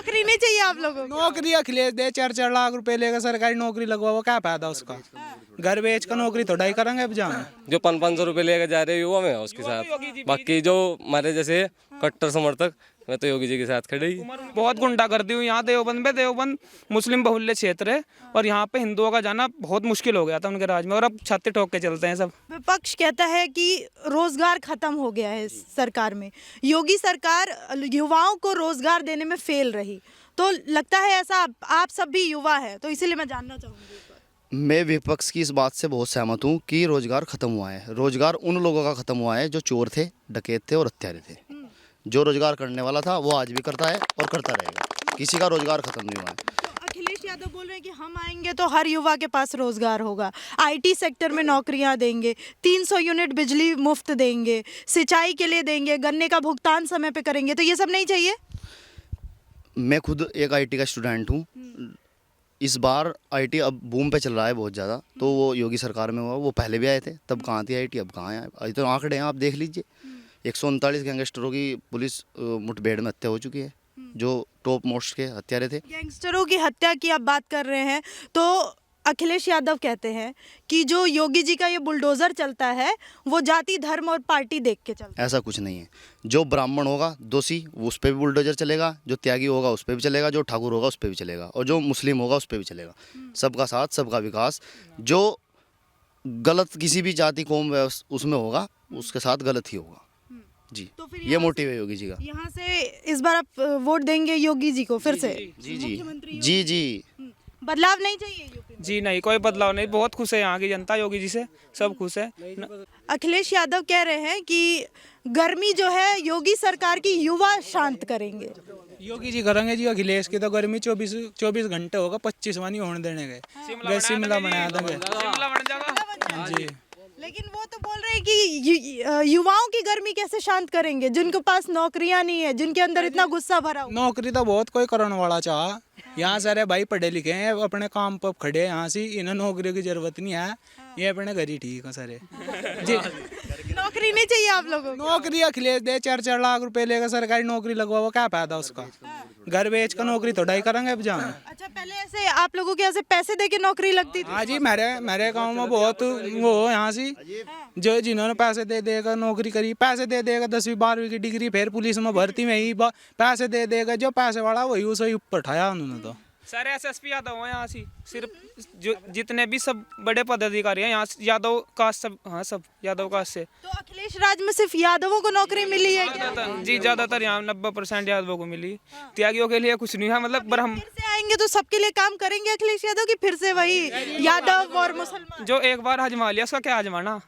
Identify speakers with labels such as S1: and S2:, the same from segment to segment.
S1: नौकरी नहीं चाहिए आप लोगों को?
S2: नौकरी अखिलेश दे 4-4 लाख रुपए लेकर सरकारी नौकरी लगवा, वो क्या फायदा उसका? घर बेच कर नौकरी थोड़ा ही करेंगे अब जहाँ
S3: जो 500 रुपये लेकर जा रहे युवा में उसके साथ, बाकी जो हमारे जैसे कट्टर समर्थक मैं तो योगी जी के साथ खड़े ही।
S4: बहुत गुंडागर्दी हुई यहाँ देवबंद में। देवबंद मुस्लिम बहुल्य क्षेत्र है और यहाँ पे हिंदुओं का जाना बहुत मुश्किल हो गया था उनके राज में, और अब छाती ठोक के चलते हैं सब।
S1: विपक्ष कहता है कि रोजगार खत्म हो गया है इस सरकार में, योगी सरकार युवाओं को रोजगार देने में फेल रही, तो लगता है ऐसा? आप सब भी युवा है तो इसीलिए मैं जानना चाहूँगी।
S5: मैं विपक्ष की इस बात से बहुत सहमत हूँ कि रोजगार खत्म हुआ है। रोजगार उन लोगों का खत्म हुआ है जो चोर थे, डकैत थे और हत्यारे थे। जो रोजगार करने वाला था वो आज भी करता है और करता रहेगा। किसी का रोजगार खत्म नहीं हुआ है।
S1: तो अखिलेश यादव बोल रहे हैं कि हम आएंगे तो हर युवा के पास रोजगार होगा, आईटी सेक्टर में नौकरियां देंगे, 300 यूनिट बिजली मुफ्त देंगे, सिंचाई के लिए देंगे, गन्ने का भुगतान समय पे करेंगे, तो ये सब नहीं चाहिए?
S5: मैं खुद एक आईटी का स्टूडेंट हूँ। इस बार आईटी अब बूम पे चल रहा है बहुत ज़्यादा, तो वो योगी सरकार में हुआ। वो पहले भी आए थे, तब कहाँ थी आईटी, अब कहाँ है? अभी तो आंकड़े हैं, आप देख लीजिए। 139 गैंगस्टरों की पुलिस मुठभेड़ में हत्या हो चुकी है, जो टॉप मोस्ट के हत्यारे थे।
S1: गैंगस्टरों की हत्या की आप बात कर रहे हैं, तो अखिलेश यादव कहते हैं कि जो योगी जी का ये बुलडोजर चलता है वो जाति धर्म और पार्टी देख के चलता है।
S5: ऐसा कुछ नहीं है। जो ब्राह्मण होगा दोषी, उस पर भी बुलडोजर चलेगा, जो त्यागी होगा उस पर भी चलेगा, जो ठाकुर होगा उस पर भी चलेगा, और जो मुस्लिम होगा उस पर भी चलेगा। सबका साथ, सबका विकास। जो गलत किसी भी जाति कौम उसमें होगा उसके साथ गलत ही होगा जी।
S1: तो फिर
S5: ये मोटिव है योगी जी का।
S1: यहाँ से इस बार आप वोट देंगे योगी जी को फिर से?
S5: जी जी जी।
S1: बदलाव नहीं चाहिए यूपी में?
S4: जी नहीं, कोई बदलाव नहीं। बहुत खुश है यहाँ की जनता योगी जी से, सब खुश है।
S1: अखिलेश यादव कह रहे हैं कि गर्मी जो है योगी सरकार की युवा शांत करेंगे।
S2: योगी जी करेंगे जी। अखिलेश की तो गर्मी 24 घंटे होगा, 25वां नहीं होने देने गए। शिमला बनाया देंगे जी।
S1: लेकिन वो तो बोल रहे हैं कि युवाओं की गर्मी कैसे शांत करेंगे जिनके पास नौकरियां नहीं है, जिनके अंदर इतना गुस्सा भरा हुआ।
S2: नौकरी तो बहुत कोई करने वाला चाह। यहाँ सारे भाई पढ़े लिखे हैं, अपने काम पर खड़े हैं यहाँ से, इन्हें नौकरी की जरूरत नहीं है, ये अपने घर ही ठीक है सारे जी।
S1: नौकरी नहीं चाहिए आप लोगों को?
S2: नौकरी अखिलेश दे 4-4 लाख रुपए लेकर सरकारी नौकरी लगवा, वो क्या फायदा उसका? घर बेच कर नौकरी थोड़ा ही करेंगे अब जहाँ।
S1: अच्छा, पहले ऐसे आप लोगों के ऐसे पैसे दे के नौकरी लगती थी?
S2: हाँ जी, मेरे गाँव में बहुत वो यहाँ से जो जिन्होंने पैसे दे देकर नौकरी करी, पैसे दे देगा 10वीं 12वीं की डिग्री, फिर पुलिस में भर्ती में ही पैसे दे देगा। जो पैसे वाला वही उसे ऊपर उठाया उन्होंने। तो
S4: सारे एसएसपी यादव हैं यहाँ से, सिर्फ जो जितने भी सब बड़े पदाधिकारी हैं यहाँ यादव कास्ट, सब हाँ सब यादव कास्ट से।
S1: तो अखिलेश राज में सिर्फ यादवों को नौकरी मिली है क्या?
S4: जी ज़्यादातर यहाँ 90% यादवों को मिली, त्यागियों के लिए कुछ नहीं है। मतलब पर हम
S1: फिर से आएंगे तो सबके लिए काम करेंगे अखिलेश यादव की, फिर से वही यादव और मुसलमान?
S4: जो एक बार आजमा लिया उसका क्या आजमाना।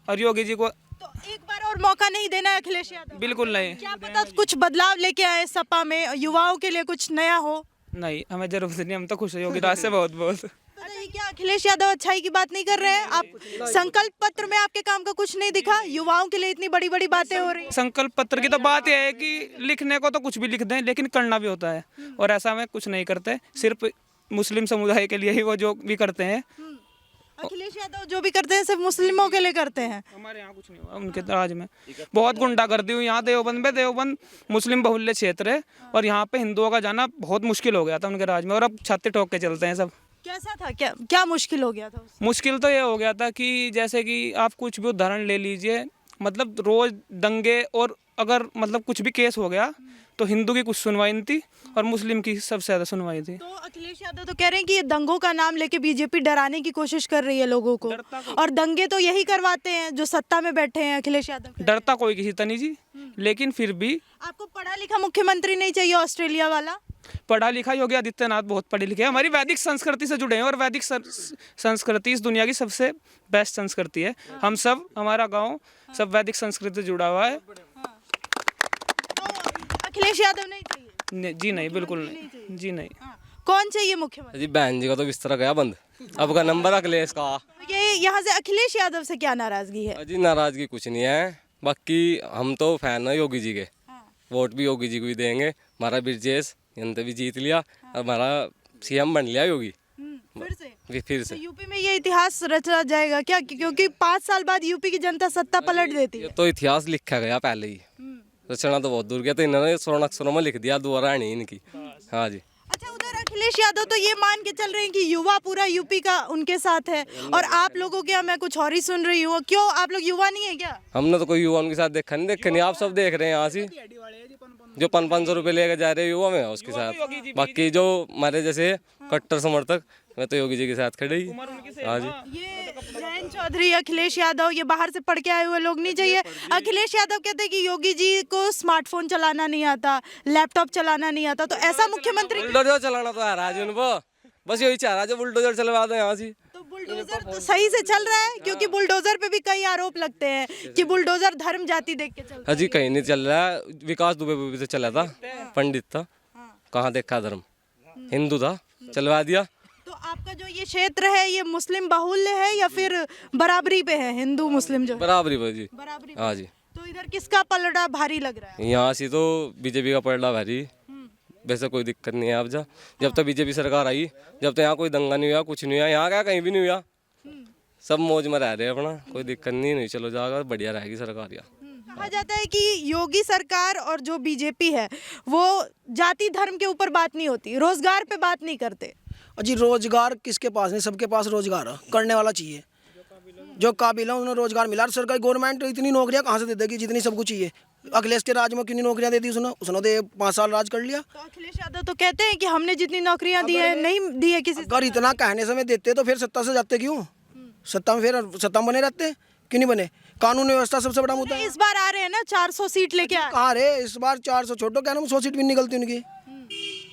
S4: और योगी जी को
S1: तो एक बार और मौका नहीं देना है अखिलेश यादव?
S4: बिल्कुल नहीं।
S1: क्या पता कुछ बदलाव लेके आए सपा में, युवाओं के लिए कुछ नया हो।
S4: नहीं, हमें जरूरत नहीं, हम तो खुश है योगी राज से बहुत बहुत।
S1: अच्छा, ये क्या अखिलेश यादव अच्छाई की बात नहीं कर रहे हैं? आप संकल्प पत्र में आपके काम का कुछ नहीं दिखा? युवाओं के लिए इतनी बड़ी बड़ी बातें हो रही हैं।
S4: संकल्प पत्र की तो बात यह है कि लिखने को तो कुछ भी लिख दें, लेकिन करना भी होता है, और ऐसा में कुछ नहीं करते। सिर्फ मुस्लिम समुदाय के लिए ही वो जो भी करते हैं।
S1: अखिलेश यादव जो भी करते हैं सिर्फ मुस्लिमों के लिए करते हैं।
S4: हमारे यहाँ कुछ नहीं हुआ, उनके राज में बहुत गुंडागर्दी हुई यहाँ देवबंद में। देवबंद मुस्लिम बहुल्य क्षेत्र है और यहाँ पे हिंदुओं का जाना बहुत मुश्किल हो गया था उनके राज में, और अब छाती ठोक के चलते हैं सब।
S1: कैसा था? क्या मुश्किल हो गया था उसमें?
S4: मुश्किल तो ये हो गया था कि जैसे कि आप कुछ भी उदाहरण ले लीजिए, मतलब रोज दंगे, और अगर मतलब कुछ भी केस हो गया तो हिंदू की कुछ सुनवाई नहीं थी और मुस्लिम की सबसे ज़्यादा सुनवाई थी।
S1: तो अखिलेश यादव तो कह रहे हैं कि ये दंगों का नाम लेके बीजेपी डराने की कोशिश कर रही है लोगों को, और दंगे तो यही करवाते हैं जो सत्ता में बैठे हैं। अखिलेश यादव
S4: डरता कोई किसी तनी जी, लेकिन फिर भी
S1: आपको पढ़ा लिखा मुख्यमंत्री नहीं चाहिए ऑस्ट्रेलिया वाला?
S4: पढ़ा लिखा योगी आदित्यनाथ बहुत पढ़े लिखे हैं, हमारी वैदिक संस्कृति से जुड़े हैं, और वैदिक संस्कृति इस दुनिया की सबसे बेस्ट संस्कृति है। हम सब, हमारा गाँव सब वैदिक संस्कृति से जुड़ा हुआ है।
S1: अखिलेश यादव नहीं चाहिए?
S4: जी नहीं, बिल्कुल नहीं जी नहीं।
S1: कौन चाहिए मुख्यमंत्री?
S3: जी बहन जी का तो बिस्तर गया बंद, अब का नंबर अखिलेश का।
S1: ये यहाँ से अखिलेश यादव से क्या नाराजगी है?
S3: जी नाराजगी कुछ नहीं है, बाकी हम तो फैन है योगी जी के। वोट भी योगी जी को ही देंगे। हमारा ब्रिजेश जनता भी जीत लिया, और हमारा सीएम बन लिया योगी फिर से।
S1: तो यूपी में ये इतिहास रचा जाएगा क्या? क्योंकि 5 साल बाद यूपी की जनता सत्ता पलट देती है।
S3: तो इतिहास लिखा गया पहले ही, रचना तो बहुत दूर गया, तो इन्होंने स्वर्ण अक्षरों में लिख दिया, दोबारा नहीं इनकी। हाँ जी।
S1: अच्छा, उधर अखिलेश यादव तो ये मान के चल रहे हैं कि युवा पूरा यूपी का उनके साथ है, और आप लोगों के यहाँ मैं कुछ और ही सुन रही हूँ। क्यों, आप लोग युवा नहीं है क्या?
S3: हमने तो कोई युवा उनके साथ देखा नहीं, आप सब देख रहे हैं यहाँ से जो 500 रुपये लेकर जा रहे हैं युवा में उसके साथ। बाकी जो हमारे जैसे कट्टर समर्थक, मैं तो योगी जी के साथ खड़े ही। हाँ जी।
S1: ये जयंत चौधरी, अखिलेश यादव, ये बाहर से पढ़ के आए हुए लोग नहीं चाहिए। अखिलेश यादव कहते हैं कि योगी जी को स्मार्टफोन चलाना नहीं आता, लैपटॉप चलाना नहीं आता, तो ऐसा मुख्यमंत्री
S3: बुलडोजर चलाना तो आ रहा है उनको, बस यही चाह रहा है जो बुलडोजर चलवा दो यहाँ से।
S1: तो बुलडोजर तो सही से चल रहा है, क्योंकि बुलडोजर पे भी कई आरोप लगते हैं कि बुलडोजर धर्म जाति देख के चलता है।
S3: अजी कहीं नहीं चल रहा है, विकास दुबे भी तो चला था, पंडित था, कहाँ देखा धर्म, हिंदू था, चलवा दिया।
S1: तो आपका जो ये क्षेत्र है ये मुस्लिम बाहुल्य है या फिर बराबरी पे है, हिंदू मुस्लिम जो है?
S3: बराबरी पर जी।
S1: बराबरी पे।
S3: हाँ जी।
S1: तो इधर किसका पलड़ा भारी लग रहा है?
S3: यहाँ से तो बीजेपी का पलड़ा भारी, वैसे कोई दिक्कत नहीं है। अब जब तक बीजेपी सरकार आई, जब तक यहाँ कोई दंगा नहीं हुआ, कुछ नहीं हुआ, यहाँ क्या कहीं भी नहीं हुआ, सब मौज में रह रहे हैं अपना, कोई दिक्कत नहीं चलो जाएगा, बढ़िया रहेगी सरकार यहाँ।
S1: कहा जाता है कि योगी सरकार और जो बीजेपी है वो जाति धर्म के ऊपर बात नहीं होती, रोजगार पे बात नहीं करते।
S6: जी रोजगार किसके पास नहीं, सबके पास रोजगार करने वाला चाहिए, जो काबिल है उन्हें रोजगार मिला। सरकार गवर्नमेंट इतनी नौकरियां कहाँ से दे देगी जितनी सबको चाहिए? अखिलेश के राज में कितनी नौकरियां दे दी उसने तो 5 साल राज कर लिया।
S1: तो अखिलेश यादव तो कहते हैं कि हमने जितनी नौकरियां दी है नहीं दी है किसी।
S6: अगर इतना कहने से में देते तो फिर सत्ता से जाते क्यों? सत्ता में फिर सत्ता में बने रहते, क्यों नहीं बने? कानून व्यवस्था सबसे बड़ा मुद्दा है।
S1: इस बार आ रहे हैं ना 400 सीट लेके आ रहे हैं।
S6: कहाँ रे इस बार 400 छोटो, क्या ना 100 सीट भी नहीं निकलती उनकी।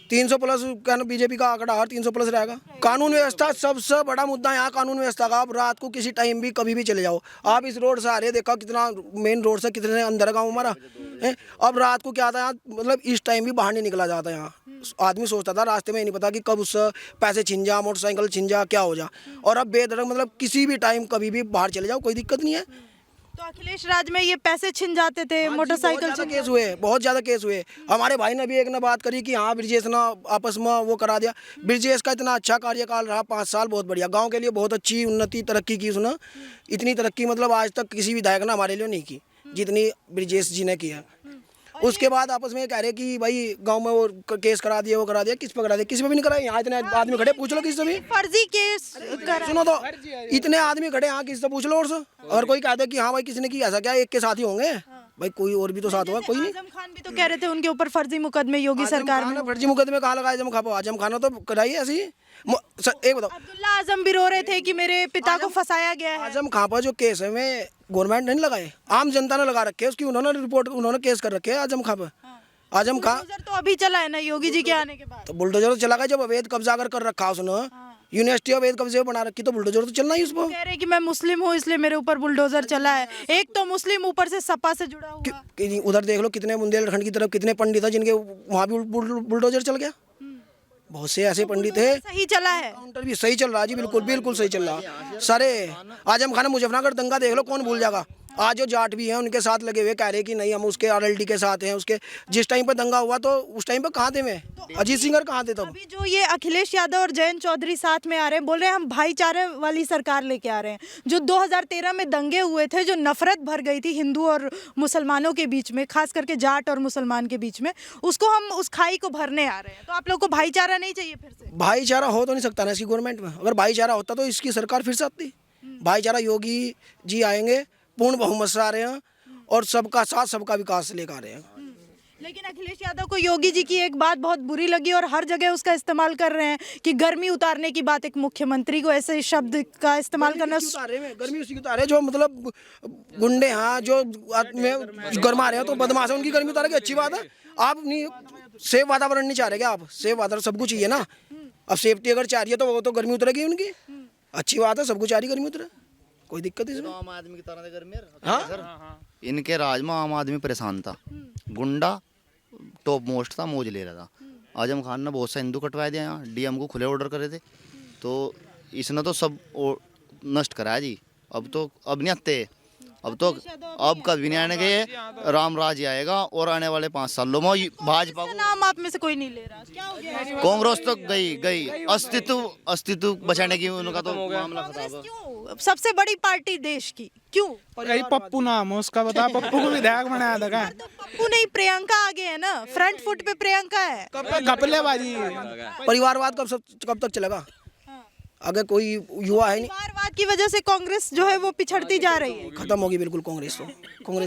S6: 300 प्लस क्या ना बीजेपी का आंकड़ा हर 300 प्लस रहेगा। कानून व्यवस्था सबसे बड़ा मुद्दा है यहाँ, कानून व्यवस्था का। आप रात को किसी टाइम भी कभी भी चले जाओ, आप इस रोड से आ रहे देखा कितना मेन रोड से कितने अंदर गाँव हमारा है। अब रात को क्या था यहाँ, मतलब इस टाइम भी बाहर नहीं निकला जाता यहाँ। आदमी सोचता था रास्ते में, नहीं पता कि कब उससे पैसे छिन जा, मोटरसाइकिल छिन जा, क्या हो जा। और अब बेधड़क मतलब किसी भी टाइम कभी भी बाहर चले जाओ, कोई दिक्कत नहीं है।
S1: तो अखिलेश राज में ये पैसे छिन जाते थे, मोटरसाइकिल
S6: बहुत केस हुए, बहुत ज़्यादा केस हुए। हमारे भाई ने भी एक ने बात करी कि हाँ ब्रिजेश ने आपस में वो करा दिया। ब्रिजेश का इतना अच्छा कार्यकाल रहा, 5 साल बहुत बढ़िया, गांव के लिए बहुत अच्छी उन्नति तरक्की की उसने। इतनी तरक्की मतलब आज तक किसी विधायक ने हमारे लिए नहीं की जितनी ब्रिजेश जी ने किया। उसके बाद आपस में कह रहे कि भाई गांव में वो केस करा दिया, वो करा दिया, किस पे करा दिया? किसी पे भी नहीं करा। यहाँ इतने आदमी खड़े, पूछ लो किसी से भी।
S1: फर्जी केस
S6: सुनो तो, इतने आदमी खड़े यहाँ, किसी से पूछ लो। और से अगर कोई कहता है कि हाँ भाई किसी ने किया, ऐसा क्या एक के साथ ही होंगे भाई? कोई और भी तो साथ होगा, कोई नहीं।
S1: आजम खान भी तो कह रहे थे उनके ऊपर फर्जी मुकदमे योगी सरकार में।
S6: फर्जी मुकदमे कहाँ लगाए? आजम खान तो कराई ऐसी। एक बताओ,
S1: अब्दुल्ला आजम भी रो रहे थे कि मेरे पिता को फंसाया गया है।
S6: आजम खान पर जो केस है में गवर्नमेंट नहीं लगाए, आम जनता ने लगा रखे उसकी। उन्होंने रिपोर्ट, उन्होंने केस कर रखे है आजम खान पर। आजम खान
S1: बुलडोजर तो अभी चला है ना योगी जी के आने के बाद।
S6: तो बुलडोजर तो चला गया जब अवैध कब्जा कर रखा उसने। यूनिवर्सिटी अवैध कब्जे बना रखी, तो बुलडोजर तो चलना ही उस पर।
S1: कह रहे कि मैं मुस्लिम हूँ इसलिए मेरे ऊपर बुलडोजर चला है। एक तो मुस्लिम ऊपर से सपा से जुड़ा हुआ।
S6: उधर देख लो कितने बुंदेलखंड की तरफ कितने पंडित है जिनके वहाँ भी बुलडोजर चल गया। बहुत से ऐसे पंडित है।
S1: सही चला है,
S6: काउंटर भी सही चल रहा है जी, बिल्कुल बिल्कुल सही चल रहा। सारे आजम खान मुजफ्फरनगर दंगा देख लो, कौन भूल जाएगा। आज जो जाट भी हैं उनके साथ लगे हुए, कह रहे कि नहीं हम उसके आरएलडी के साथ हैं। उसके जिस टाइम पे दंगा हुआ तो उस टाइम पे कहाँ थे मैं? अजीत सिंह कहाँ थे तब?
S1: अभी जो ये अखिलेश यादव और जयंत चौधरी साथ में आ रहे हैं, बोल रहे हैं हम भाईचारे वाली सरकार लेके आ रहे हैं। जो 2013 में दंगे हुए थे, जो नफरत भर गई थी हिंदू और मुसलमानों के बीच में, खास करके जाट और मुसलमान के बीच में, उसको हम उस खाई को भरने आ रहे हैं। तो आप लोग को भाईचारा नहीं चाहिए फिर से?
S6: भाईचारा हो तो नहीं सकता ना इसकी गवर्नमेंट में। अगर भाईचारा होता तो इसकी सरकार फिर से आती। भाईचारा योगी जी आएंगे, पूर्ण बहुमत से आ रहे हैं और सबका साथ सबका विकास लेकर आ रहे हैं।
S1: लेकिन अखिलेश यादव को योगी जी की एक बात बहुत बुरी लगी और हर जगह उसका इस्तेमाल कर रहे हैं कि गर्मी उतारने की बात। एक मुख्यमंत्री को ऐसे शब्द का इस्तेमाल करना,
S6: गर्मी उसी की उतारे जो मतलब गुंडे हाँ जो गरमा रहे हैं तो बदमाश है, उनकी गर्मी उतारेगी, अच्छी बात है। आप नहीं सेफ वातावरण नहीं चाह रहे क्या? आप सेफ वातावरण सबको चाहिए ना। अब सेफ्टी अगर चाह रही है तो वो तो गर्मी उतरेगी उनकी, अच्छी बात है। सबको चाह रही गर्मी उतरे, कोई दिक्कत इसमें।
S5: आम आदमी की तरह गर्मी इनके राज में आम आदमी परेशान था, गुंडा टॉप मोस्ट था, मौज ले रहा था। आजम खान ने बहुत सा हिंदू कटवा दिया, यहाँ डीएम को खुले ऑर्डर करे थे, तो इसने तो सब नष्ट कराया जी। अब तो अब नहीं आते, अब कभी नहीं आने के, राम राज्य आएगा और आने वाले 5 सालों में भाजपा
S1: इसका नाम आप में से कोई नहीं ले रहा, क्या हो गया?
S5: कांग्रेस तो गई अस्तित्व बचाने की उनका तो मामला
S1: कांग्रेस
S5: खराब है।
S1: क्यों सबसे बड़ी पार्टी देश की, क्यों?
S2: यही पप्पू नाम है उसका, बता पप्पू को विधायक बनाया था क्या?
S1: तो पप्पू नहीं, प्रियंका आगे है ना, फ्रंट फुट पे प्रियंका है।
S2: घपलेबाजी।
S6: परिवारवाद कब तक चलेगा? अगर कोई युवा है नहीं,
S1: परिवारवाद की वजह से कांग्रेस जो है वो पिछड़ती जा रही है।
S6: खत्म होगी बिल्कुल कांग्रेस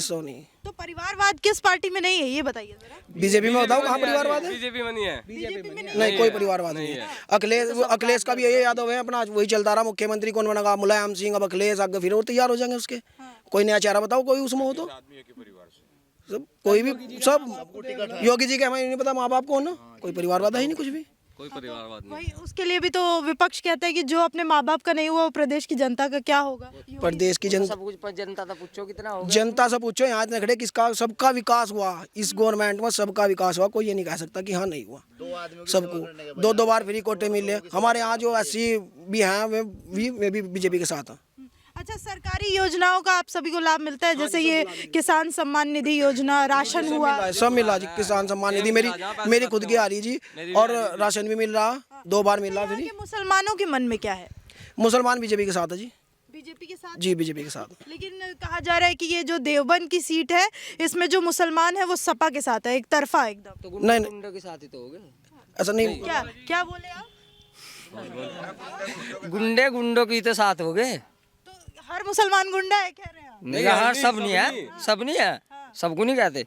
S6: तो नहीं।
S1: तो परिवारवाद किस पार्टी में नहीं है ये बताइए जरा।
S6: बीजेपी में बताओ कहाँ परिवारवाद है?
S3: बीजेपी में नहीं है।
S1: बीजेपी में
S6: नहीं, कोई परिवारवाद नहीं है। अखिलेश का भी यही यादव है अपना, वही चलता रहा। मुख्यमंत्री कौन बनेगा? मुलायम सिंह, अब अखिलेश, आगे फिर वो तैयार हो जाएंगे उसके। कोई नया चेहरा बताओ कोई उसमें हो तो। सब कोई भी, सब योगी जी के हमें नहीं पता माँ बाप कौन ना, कोई परिवारवाद है ही नहीं कुछ भी।
S3: कोई परिवारवाद नहीं।
S1: वही उसके लिए भी तो विपक्ष कहता है कि जो अपने माँ बाप का नहीं हुआ वो प्रदेश की जनता का क्या होगा?
S6: प्रदेश की जनता,
S7: सब कुछ जनता तो पूछो कितना होगा।
S6: जनता से पूछो यहाँ इतने खड़े किसका, सबका विकास हुआ इस गवर्नमेंट में, सबका विकास हुआ। कोई ये नहीं कह सकता कि हाँ नहीं हुआ। सबको 2 बार फ्री कोटे मिले। हमारे यहाँ जो SC भी हैं वे भी बीजेपी के साथ हैं।
S1: अच्छा, सरकारी योजनाओं का आप सभी को लाभ मिलता है? जैसे ये किसान सम्मान निधि योजना, राशन हुआ,
S6: सब मिला जी। किसान सम्मान निधि मेरी खुद की आ रही जी, और राशन भी मिल रहा, 2 बार मिल रहा
S1: यहाँ
S6: फ्री।
S1: के मुसलमानों के मन में क्या है?
S6: मुसलमान बीजेपी के साथ है जी।
S1: बीजेपी के साथ?
S6: जी बीजेपी के साथ।
S1: लेकिन कहा जा रहा है कि ये जो देवबंद की सीट है इसमें जो मुसलमान है वो सपा के साथ है, एक तरफा एकदम।
S7: तो
S6: नहीं,
S7: गुंडों के साथ ही तो हो गए।
S6: ऐसा नहीं।
S1: क्या क्या बोले आप?
S7: गुंडों की तो साथ हो गए।
S1: तो हर मुसलमान गुंडा है कह रहे हैं आप?
S7: नहीं यार, सब नहीं है, सब नहीं है, सबको नहीं कहते।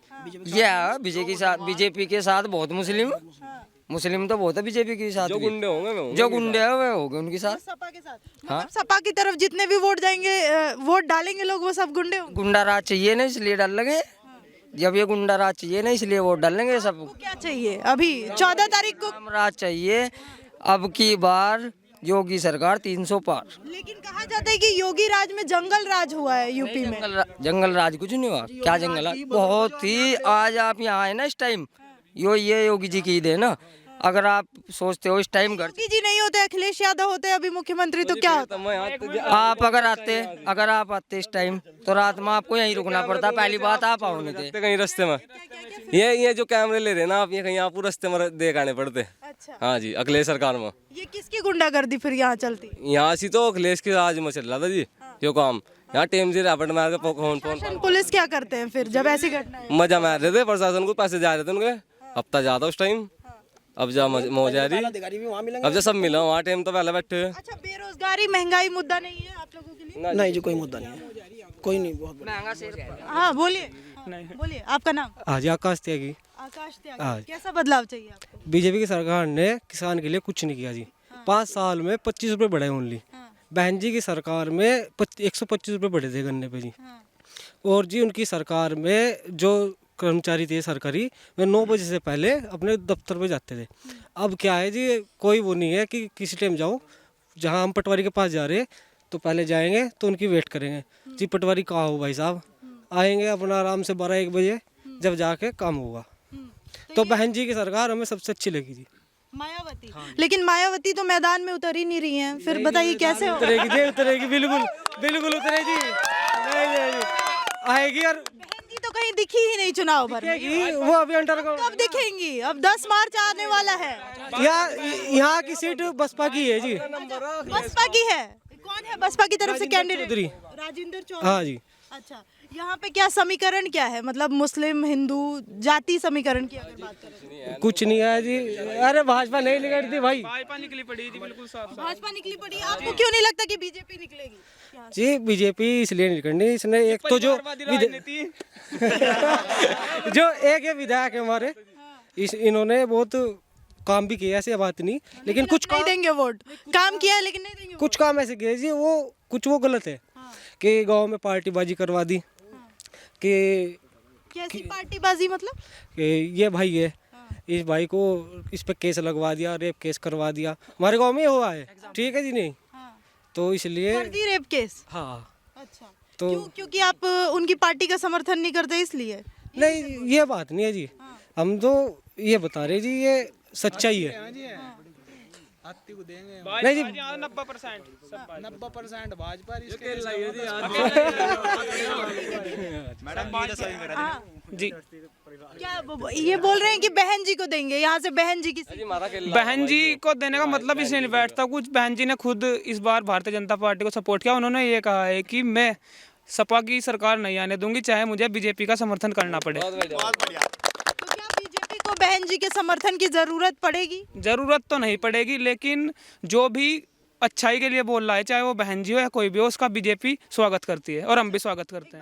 S7: ये है बीजेपी के साथ बहुत मुस्लिम तो बहुत है बीजेपी के साथ।
S3: जो गुंडे होंगे वो
S7: जो गुंडे हैं वे हो गए उनके साथ।
S1: सपा के साथ मतलब सपा की तरफ जितने भी वोट जाएंगे, वोट डालेंगे लोग, वो सब गुंडे होंगे।
S7: गुंडा राज चाहिए ना इसलिए डाल लेंगे। जब ये गुंडा राज चाहिए ना इसलिए वोट डालेंगे सब।
S1: वो क्या चाहिए अभी 14 तारीख को?
S7: राम राज चाहिए अब की बार, योगी सरकार 300 पार।
S1: लेकिन कहा जाता है कि योगी राज में जंगल राज हुआ है यूपी में।
S7: जंगल राज कुछ नहीं हुआ। क्या जंगल राज? बहुत ही। आज आप यहाँ आए ना इस टाइम, ये योगी जी की देन ना। अगर आप सोचते हो इस टाइम घर
S1: योगी जी नहीं होते, अखिलेश यादव होते अभी मुख्यमंत्री, तो क्या होता?
S7: आप अगर आप आते इस टाइम तो रात में आपको यहीं रुकना पड़ता। पहली बात आप आओ नहीं थे
S3: कहीं रास्ते में। ये जो कैमरे ले रहे हैं ना आप, ये कहीं आप रास्ते में देख आने पड़ते।
S1: अच्छा,
S3: हाँ जी, अखिलेश सरकार में।
S1: ये किसकी गुंडागर्दी फिर यहाँ चलती?
S3: यहाँ से तो अखिलेश के राज में चल रहा था जी जो काम। यहाँ टेम जी रैपट मार के फोन
S1: शासन पुलिस क्या करते हैं फिर जब ऐसी घटना है?
S3: मजा मार रहे थे, प्रशासन को पैसे जा रहे थे उनके। हफ्ता ज्यादा उस टाइम, अब जा मौज आ रही।
S6: अधिकारी भी वहाँ मिलेंगे।
S3: अब जो सब मिला वहाँ टाइम तो पहले बैठे।
S1: अच्छा, बेरोजगारी महंगाई मुद्दा नहीं है आप लोगों के लिए?
S6: नहीं जी, कोई मुद्दा नहीं है, कोई नहीं। बहुत
S7: महंगा शेर।
S1: हाँ बोलिए, बोलिए आपका नाम?
S8: आज आकाश त्यागी।
S1: आकाश त्यागी। कैसा बदलाव चाहिए आपको?
S8: बीजेपी की सरकार ने किसान के लिए कुछ नहीं किया जी। 5 साल में 25 रुपए बढ़े ओनली। बहन जी की सरकार में 125 रुपए बढ़े थे गन्ने पे जी। और जी उनकी सरकार में जो कर्मचारी थे सरकारी, वे 9 बजे से पहले अपने दफ्तर पे जाते थे। अब क्या है जी, कोई वो नहीं है कि किसी टाइम जाओ। जहाँ हम पटवारी के पास जा रहे तो पहले जाएंगे तो उनकी वेट करेंगे जी, पटवारी कहाँ हो भाई साहब। आएंगे अपना आराम से 12-1 बजे, जब जाके काम होगा। तो बहन जी की सरकार हमें सबसे अच्छी लगी जी।
S1: मायावती। लेकिन मायावती तो मैदान में उतर ही नहीं रही हैं, फिर बताइए कैसे हो?
S8: उतरेगी जी, उतरेगी, बिल्कुल उतरेगी। नहीं, आएगी। और
S1: बहन जी तो कहीं दिखी ही नहीं चुनाव भर में।
S8: वो अभी अंडरग्राउंड
S1: कब दिखेंगी? अब 10 मार्च आने वाला है।
S8: यहाँ की सीट बसपा की है जी।
S1: बसपा की है? कौन है बसपा की तरफ से कैंडिडेट?
S8: चौधरी।
S1: राजेंद्र चौधरी।
S8: हाँ जी।
S1: अच्छा, यहाँ पे क्या समीकरण क्या है, मतलब मुस्लिम हिंदू जाति समीकरण की अगर बात करें?
S8: कुछ नहीं है जी। अरे भाजपा नहीं निकलती भाई।
S4: भाजपा निकली पड़ी जी, बिल्कुल साफ।
S1: भाजपा निकली पड़ी। आपको क्यों नहीं लगता कि बीजेपी निकलेगी?
S8: जी बीजेपी इसलिए नहीं निकलनी, इसने एक तो जो जो एक ये विधायक है हमारे, इन्होंने बहुत काम भी किया, ऐसी बात नहीं। लेकिन कुछ
S1: नहीं देंगे वोट। काम किया है लेकिन नहीं देंगे
S8: कुछ काम ऐसे किए जी, वो गलत है कि गांव में पार्टीबाजी करवा दी। कि
S1: कैसी पार्टीबाजी मतलब?
S8: कि ये भाई है, इस भाई को इस पे केस लगवा दिया, रेप केस करवा दिया। हमारे गांव में हुआ है, ठीक है जी। नहीं तो इसलिए
S1: कर दी रेप केस।
S8: हाँ।
S1: अच्छा,
S8: तो
S1: क्योंकि आप उनकी पार्टी का समर्थन नहीं करते इसलिए?
S8: नहीं, ये बात नहीं है जी। हम तो ये बता रहे जी, ये सच्चाई है।
S2: आती को देंगे
S8: नहीं जी
S4: 90%।
S2: 90% भाजपा इसके
S4: जी
S1: क्या ये बोल रहे हैं कि बहन जी को देंगे, यहाँ से बहन जी की सीट?
S4: बहन जी को देने का मतलब इसलिए नहीं बैठता कुछ। बहन जी ने खुद इस बार भारतीय जनता पार्टी को सपोर्ट किया। उन्होंने ये कहा है कि मैं सपा की सरकार नहीं आने दूंगी, चाहे मुझे बीजेपी का समर्थन करना पड़े।
S1: तो क्या बीजेपी को बहन जी के समर्थन की जरूरत पड़ेगी?
S4: जरूरत तो नहीं पड़ेगी, लेकिन जो भी अच्छाई के लिए बोल रहा है, चाहे वो बहन जी हो या कोई भी हो, उसका बीजेपी स्वागत करती है और हम भी स्वागत करते हैं।